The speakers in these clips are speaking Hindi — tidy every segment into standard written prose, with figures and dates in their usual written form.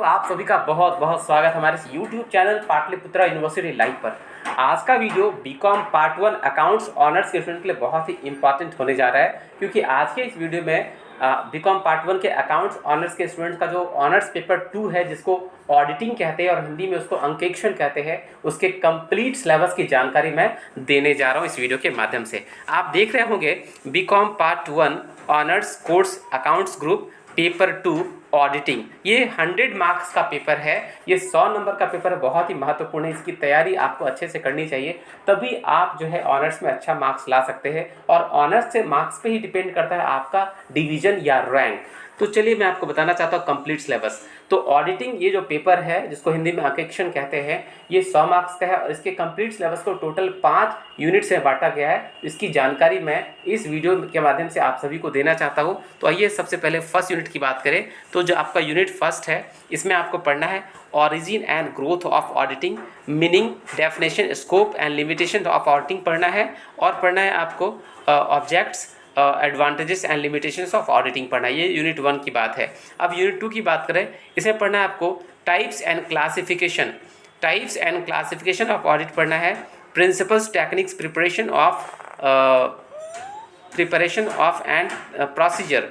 आप सभी का बहुत बहुत स्वागत हमारे इस YouTube channel Patliputra university live पर। आज का video BCom part 1 accounts honours के स्टूडेंट के लिए बहुत ही इंपॉर्टेंट होने जा रहा है, क्योंकि आज के इस वीडियो में बीकॉम पार्ट 1 के अकाउंट्स ऑनर्स के स्टूडेंट्स का जो ऑनर्स पेपर 2 है, जिसको ऑडिटिंग कहते हैं और हिंदी में उसको अंकेक्षण कहते हैं, उसके कंप्लीट सिलेबस की जानकारी मैं देने जा रहा हूँ इस वीडियो के माध्यम से। आप देख रहे होंगे BCom part 1 honours course accounts group paper 2 auditing. ये 100 मार्क्स का पेपर है, ये 100 नंबर का पेपर है, बहुत ही महत्वपूर्ण है। इसकी तैयारी आपको अच्छे से करनी चाहिए, तभी आप जो है ऑनर्स में अच्छा मार्क्स ला सकते हैं। और ऑनर्स से मार्क्स पे ही डिपेंड करता है आपका डिवीजन या रैंक। तो चलिए मैं आपको बताना चाहता हूँ कंप्लीट सिलेबस। तो ऑडिटिंग ये जो पेपर है, जिसको हिंदी में अंकेक्षण कहते हैं, ये 100 मार्क्स का है और इसके कंप्लीट सिलेबस को टोटल 5 यूनिट से बांटा गया है। इसकी जानकारी मैं इस वीडियो के माध्यम से आप सभी को देना चाहता हूँ। तो आइए सबसे पहले फर्स्ट यूनिट की बात करें। तो जो आपका यूनिट फर्स्ट है, इसमें आपको पढ़ना है origin and growth of auditing, meaning, definition, scope and limitation of auditing पढ़ना है। और पढ़ना है आपको objects, advantages and limitations of auditing पढ़ना है। ये यूनिट 1 की बात है। अब यूनिट 2 की बात करें, इसमें पढ़ना है आपको types and classification of audit पढ़ना है। Principles, techniques, preparation of and procedure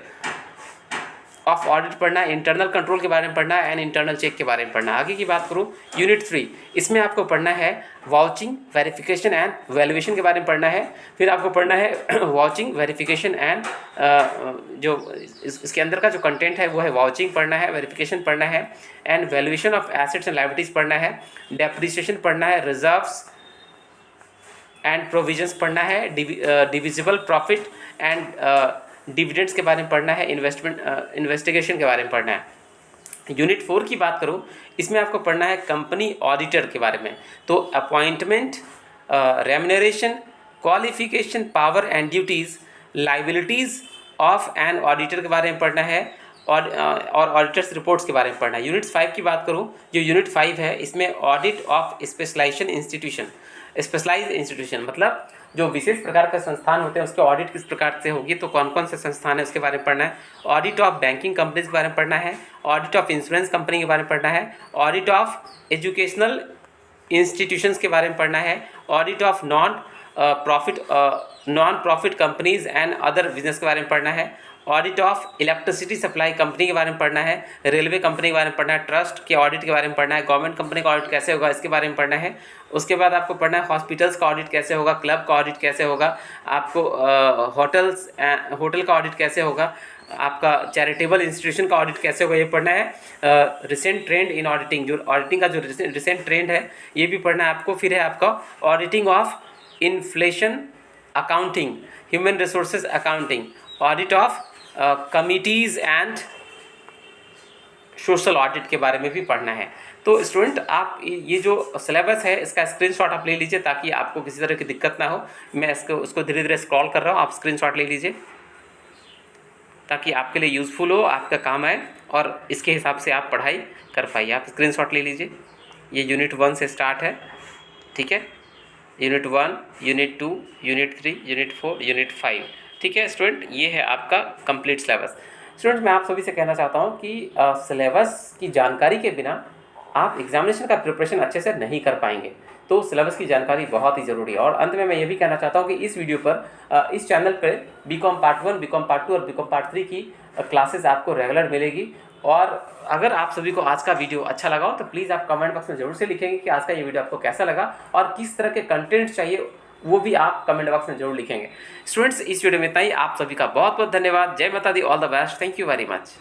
of audit पढ़ना है। इंटरनल कंट्रोल के बारे में पढ़ना है एंड इंटरनल चेक के बारे में पढ़ना है। आगे की बात करूँ, यूनिट 3, इसमें आपको पढ़ना है वाउचिंग, वेरिफिकेशन एंड वैल्यूएशन के बारे में पढ़ना है। फिर आपको पढ़ना है वाउचिंग, वेरिफिकेशन एंड जो इसके अंदर का जो कंटेंट है वो है वाउचिंग पढ़ना है, वेरिफिकेशन पढ़ना है and valuation of assets and liabilities पढ़ना है। डेप्रिसिएशन पढ़ना है, रिजर्व्स एंड प्रोविजंस पढ़ना है, डिविजिबल प्रॉफिट एंड डिविडेंड्स के बारे में पढ़ना है, इन्वेस्टिगेशन के बारे में पढ़ना है। यूनिट 4 की बात करूँ, इसमें आपको पढ़ना है कंपनी ऑडिटर के बारे में। तो appointment, remuneration, qualification, power and duties, liabilities of an auditor के बारे में पढ़ना है और ऑडिटर्स रिपोर्ट्स के बारे में पढ़ना है। यूनिट 5 की बात करूँ, जो यूनिट 5 है, इसमें ऑडिट ऑफ स्पेशलाइज्ड इंस्टीट्यूशन मतलब जो विशेष प्रकार के संस्थान होते हैं उसके ऑडिट किस प्रकार से होगी, तो कौन कौन से संस्थान है उसके बारे में पढ़ना है। ऑडिट ऑफ बैंकिंग कंपनीज के बारे में पढ़ना है, ऑडिट ऑफ इंश्योरेंस कंपनी के बारे में पढ़ना है, ऑडिट ऑफ एजुकेशनल इंस्टीट्यूशंस के बारे में पढ़ना है, audit of non profit companies and other business के बारे में पढ़ना है, audit of electricity supply company के बारे में पढ़ना है, रेलवे कंपनी के बारे में पढ़ना है, ट्रस्ट के ऑडिट के बारे में पढ़ना है, गवर्नमेंट कंपनी का ऑडिट कैसे होगा इसके बारे में पढ़ना है। उसके बाद आपको पढ़ना है हॉस्पिटल्स का ऑडिट कैसे होगा, क्लब का ऑडिट कैसे होगा, आपको होटल का ऑडिट कैसे होगा, आपका चैरिटेबल इंस्टीट्यूशन का ऑडिट कैसे होगा, ये पढ़ना है। रिसेंट ट्रेंड इन ऑडिटिंग, जो ऑडिटिंग का जो रिसेंट ट्रेंड है ये भी पढ़ना है आपको। फिर है आपका auditing of inflation accounting, human resources accounting, audit of committees and social audit के बारे में भी पढ़ना है। तो स्टूडेंट, आप ये जो सिलेबस है इसका स्क्रीनशॉट आप ले लीजिए, ताकि आपको किसी तरह की दिक्कत ना हो। मैं उसको धीरे धीरे स्क्रॉल कर रहा हूँ, आप स्क्रीनशॉट ले लीजिए ताकि आपके लिए यूज़फुल हो, आपका काम आए और इसके हिसाब से आप पढ़ाई कर पाइए। आप स्क्रीनशॉट ले लीजिए। ये यूनिट 1 से स्टार्ट है, ठीक है। Unit 1, unit 2, unit 3, unit 4, unit 5, ठीक है स्टूडेंट। ये है आपका कंप्लीट सिलेबस। स्टूडेंट, मैं आप सभी से कहना चाहता हूँ कि सिलेबस की जानकारी के बिना आप एग्जामिनेशन का प्रिपरेशन अच्छे से नहीं कर पाएंगे। तो सिलेबस की जानकारी बहुत ही ज़रूरी है। और अंत में मैं ये भी कहना चाहता हूँ कि इस वीडियो पर इस चैनल पर बीकॉम पार्ट 1, बीकॉम पार्ट 2 और बीकॉम पार्ट 3 की क्लासेस आपको रेगुलर मिलेगी। और अगर आप सभी को आज का वीडियो अच्छा लगा हो तो प्लीज़ आप कमेंट बॉक्स में ज़रूर से लिखेंगे कि आज का ये वीडियो आपको कैसा लगा और किस तरह के कंटेंट चाहिए, वो भी आप कमेंट बॉक्स में जरूर लिखेंगे। स्टूडेंट्स, इस वीडियो में इतना ही। आप सभी का बहुत बहुत धन्यवाद। जय माता दी, all the best, thank you very much.